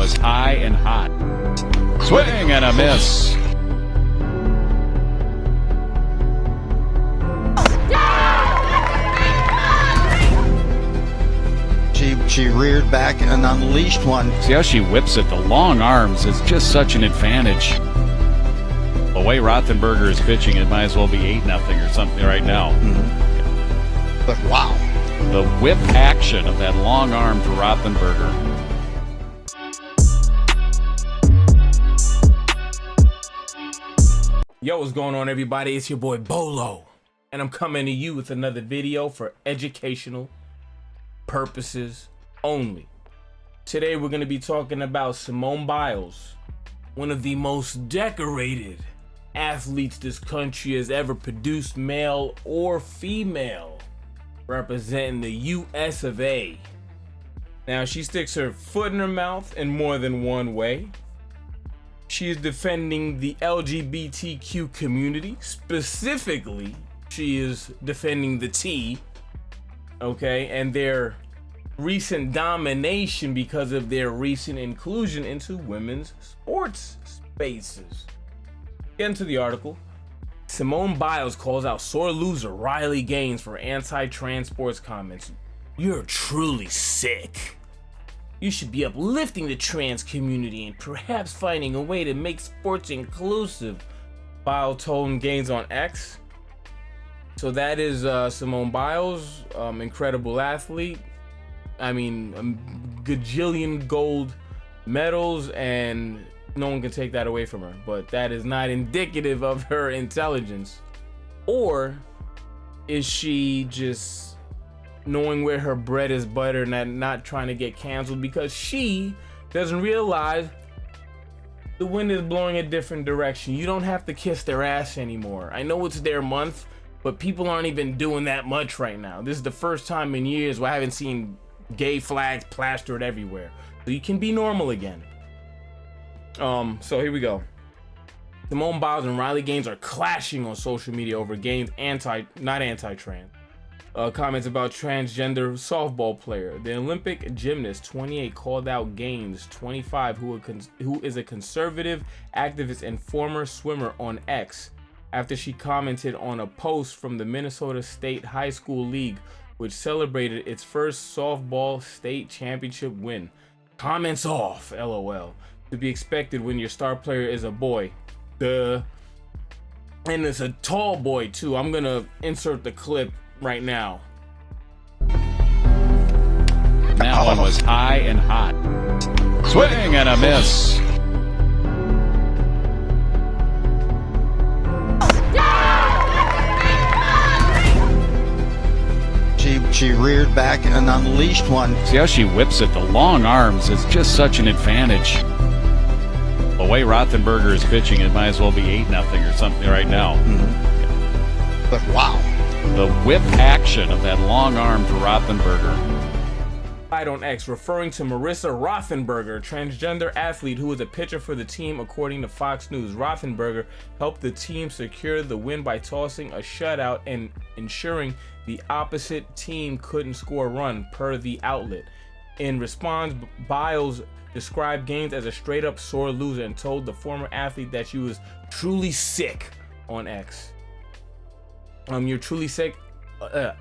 was high and hot. Swing and a miss. She reared back and unleashed one. See how she whips it? The long arms is just such an advantage. The way Rothenberger is pitching, it might as well be 8-0 or something right now. But wow. The whip action of that long arm to Rothenberger. Yo, what's going on, everybody? It's your boy Bolo, and I'm coming to you with another video for educational purposes only. Today we're going to be talking about Simone Biles, one of the most decorated athletes this country has ever produced, male or female, representing the US of A. Now, she sticks her foot in her mouth in more than one way. She is defending the LGBTQ community. Specifically, she is defending the T, okay, and their recent domination because of their recent inclusion into women's sports spaces. Get into the article. Simone Biles calls out sore loser Riley Gaines for anti-trans sports comments. You're truly sick. You should be uplifting the trans community and perhaps finding a way to make sports inclusive, Biles told Gaines on X. So that is Simone Biles, incredible athlete. I mean, a gajillion gold medals, and no one can take that away from her. But that is not indicative of her intelligence. Or is she just knowing where her bread is buttered and not trying to get canceled because she doesn't realize the wind is blowing a different direction? You don't have to kiss their ass anymore. I know it's their month, but people aren't even doing that much right now. This is the first time in years where I haven't seen gay flags plastered everywhere. So you can be normal again. So here we go. Simone Biles and Riley Gaines are clashing on social media over Gaines' not anti-trans comments about transgender softball player. The Olympic gymnast, 28, called out Gaines, 25, who is a conservative activist and former swimmer, on X after she commented on a post from the Minnesota State High School League, which celebrated its first softball state championship win. Comments off, LOL. To be expected when your star player is a boy. Duh. And it's a tall boy too. I'm gonna insert the clip right now. That one was high and hot. Swing and a miss. She reared back and unleashed one. See how she whips it? The long arms is just such an advantage. The way Rothenberger is pitching, it might as well be 8-0 or something right now. But wow. The whip action of that long arm to Rothenberger. On X, referring to Marissa Rothenberger, transgender athlete who was a pitcher for the team, according to Fox News. Rothenberger helped the team secure the win by tossing a shutout and ensuring the opposite team couldn't score a run, per the outlet. In response, Biles described Gaines as a straight-up sore loser and told the former athlete that she was truly sick on X. You're truly sick.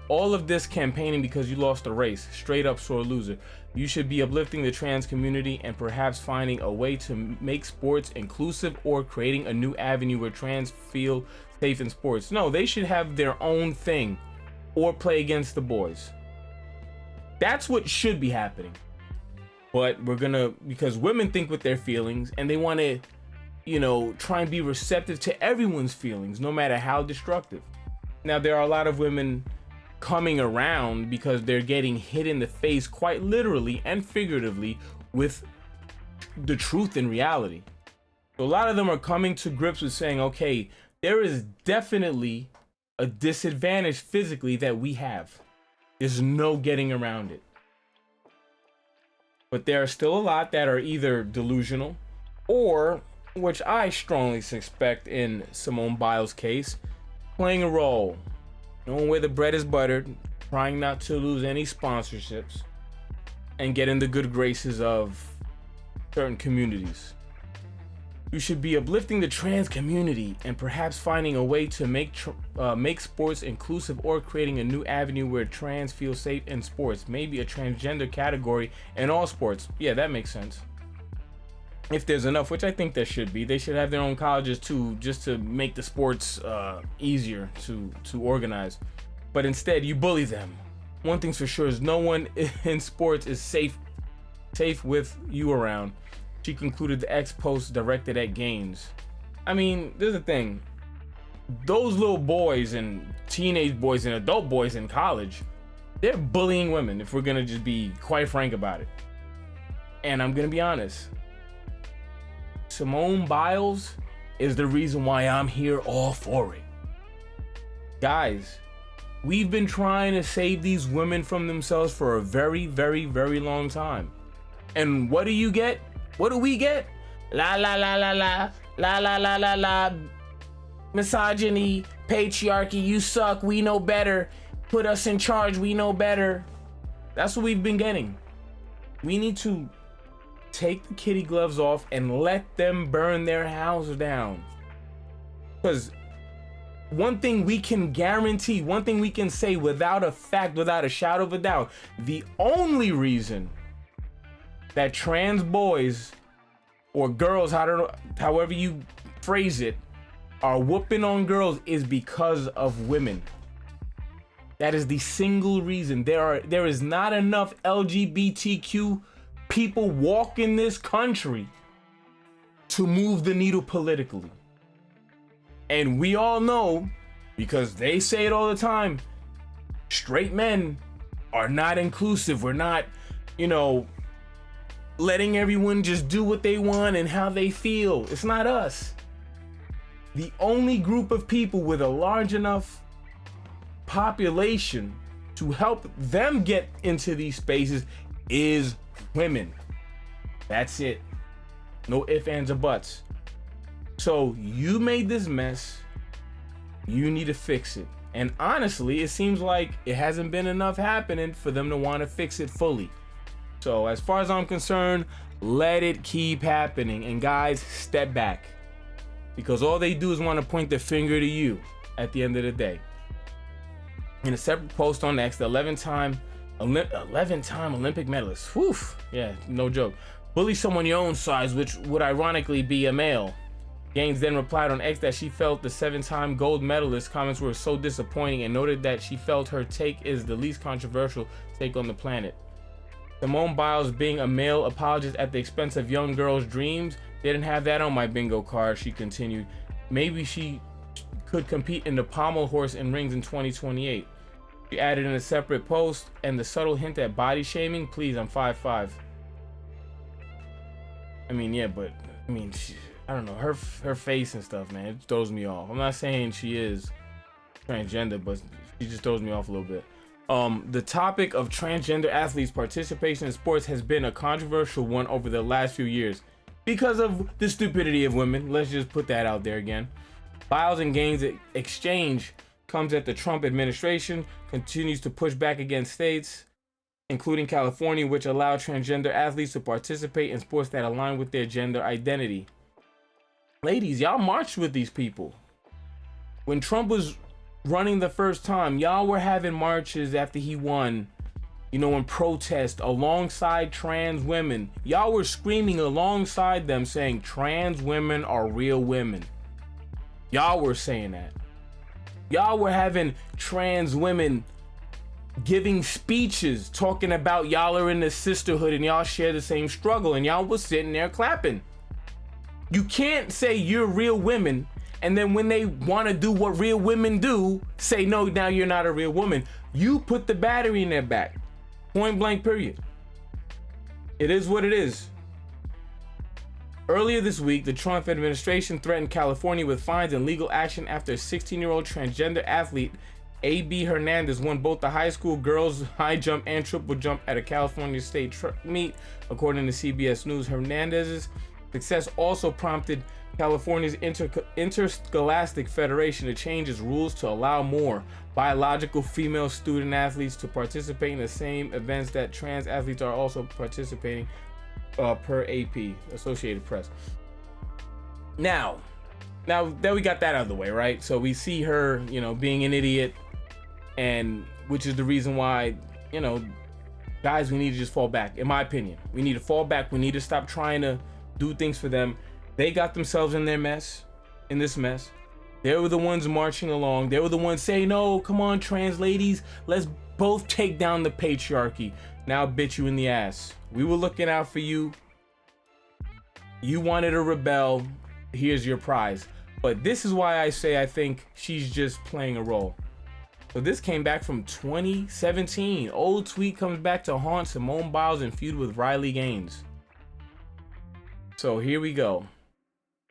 All of this campaigning because you lost a race. Straight up sore loser. You should be uplifting the trans community and perhaps finding a way to make sports inclusive or creating a new avenue where trans feel safe in sports. No, they should have their own thing or play against the boys. That's what should be happening. But because women think with their feelings and they want to, try and be receptive to everyone's feelings, no matter how destructive. Now, there are a lot of women coming around because they're getting hit in the face, quite literally and figuratively, with the truth and reality. So a lot of them are coming to grips with saying, okay, there is definitely a disadvantage physically that we have. There's no getting around it. But there are still a lot that are either delusional or, which I strongly suspect in Simone Biles' case, playing a role, knowing where the bread is buttered, trying not to lose any sponsorships, and get in the good graces of certain communities. You should be uplifting the trans community and perhaps finding a way to make sports inclusive, or creating a new avenue where trans feel safe in sports. Maybe a transgender category in all sports. Yeah, that makes sense. If there's enough, which I think there should be. They should have their own colleges too, just to make the sports easier to organize. But instead, you bully them. One thing's for sure is no one in sports is safe with you around. She concluded the ex post directed at Gaines. I mean, there's a thing. Those little boys and teenage boys and adult boys in college, they're bullying women, if we're gonna just be quite frank about it. And I'm gonna be honest. Simone Biles is the reason why I'm here all for it. Guys, we've been trying to save these women from themselves for a very, very, very long time. And what do you get? What do we get? La la la la la la la la la la. Misogyny, patriarchy, you suck, we know better. Put us in charge, we know better. That's what we've been getting. We need to take the kitty gloves off and let them burn their house down. Because one thing we can guarantee, one thing we can say without a fact, without a shadow of a doubt, the only reason that trans boys or girls, however you phrase it, are whooping on girls is because of women. That is the single reason. There is not enough LGBTQ people walking this country to move the needle politically. And we all know, because they say it all the time, straight men are not inclusive. We're not, letting everyone just do what they want and how they feel. It's not us. The only group of people with a large enough population to help them get into these spaces is women. That's it. No ifs, ands, or buts. So you made this mess. You need to fix it. And honestly, it seems like it hasn't been enough happening for them to want to fix it fully. So as far as I'm concerned, let it keep happening. And guys, step back. Because all they do is want to point the finger to you at the end of the day. In a separate post on X, the 11-time Olympic medalist, whew, yeah, no joke, bully someone your own size, which would ironically be a male. Gaines then replied on X that she felt the 7-time gold medalist comments were so disappointing and noted that she felt her take is the least controversial take on the planet. Simone Biles being a male apologist at the expense of young girls' dreams, didn't have that on my bingo card, she continued. Maybe she could compete in the pommel horse in rings in 2028. She added in a separate post, and the subtle hint at body shaming, please, I'm 5'5". I mean, yeah, but I don't know, her face and stuff, man, it throws me off. I'm not saying she is transgender, but she just throws me off a little bit. The topic of transgender athletes' participation in sports has been a controversial one over the last few years because of the stupidity of women. Let's just put that out there again. Biles and Gaines' exchange comes as the Trump administration continues to push back against states, including California, which allow transgender athletes to participate in sports that align with their gender identity. Ladies, y'all marched with these people. When Trump was running the first time, y'all were having marches after he won, in protest alongside trans women. Y'all were screaming alongside them saying trans women are real women. Y'all were saying that. Y'all were having trans women giving speeches talking about y'all are in the sisterhood and y'all share the same struggle, and y'all was sitting there clapping. You can't say you're real women and then when they want to do what real women do, say, no, now you're not a real woman. You put the battery in their back. Point blank, period. It is what it is. Earlier this week, the Trump administration threatened California with fines and legal action after a 16-year-old transgender athlete, A.B. Hernandez, won both the high school girls high jump and triple jump at a California state meet. According to CBS News, Hernandez's success also prompted California's Interscholastic Federation to change its rules to allow more biological female student athletes to participate in the same events that trans athletes are also participating. per AP, Associated Press. Now that we got that out of the way, right? So we see her, being an idiot, and which is the reason why, guys, we need to just fall back. In my opinion, we need to fall back. We need to stop trying to do things for them. They got themselves in this mess. They were the ones marching along. They were the ones saying, no, come on, trans ladies, let's both take down the patriarchy. Now bit you in the ass. We were looking out for you. You wanted to rebel. Here's your prize. But this is why I say I think she's just playing a role. So this came back from 2017. Old tweet comes back to haunt Simone Biles and feud with Riley Gaines. So here we go.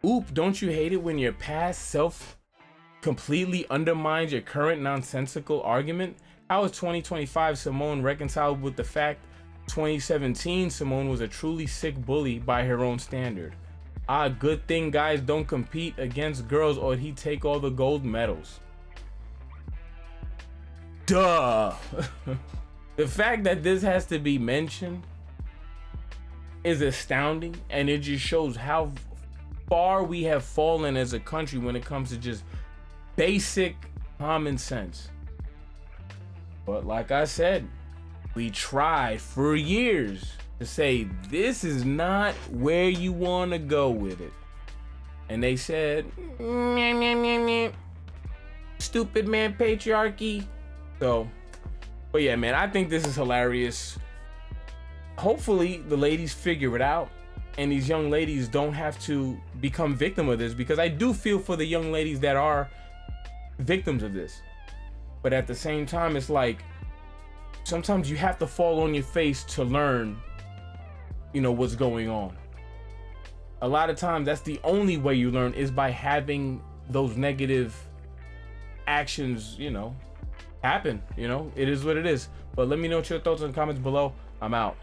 Oop, don't you hate it when your past self completely undermines your current nonsensical argument? How is 2025 Simone reconciled with the fact 2017 Simone was a truly sick bully by her own standard? Good thing guys don't compete against girls or he'd take all the gold medals. Duh. The fact that this has to be mentioned is astounding, and it just shows how far we have fallen as a country when it comes to just basic common sense. But like I said, we tried for years to say this is not where you want to go with it, and they said meh, meh, meh, meh. Stupid man patriarchy. So, but yeah, man, I think this is hilarious. Hopefully the ladies figure it out and these young ladies don't have to become victim of this, because I do feel for the young ladies that are victims of this. But at the same time, it's like sometimes you have to fall on your face to learn, what's going on. A lot of times that's the only way you learn, is by having those negative actions, happen. It is what it is. But let me know what your thoughts and comments below. I'm out.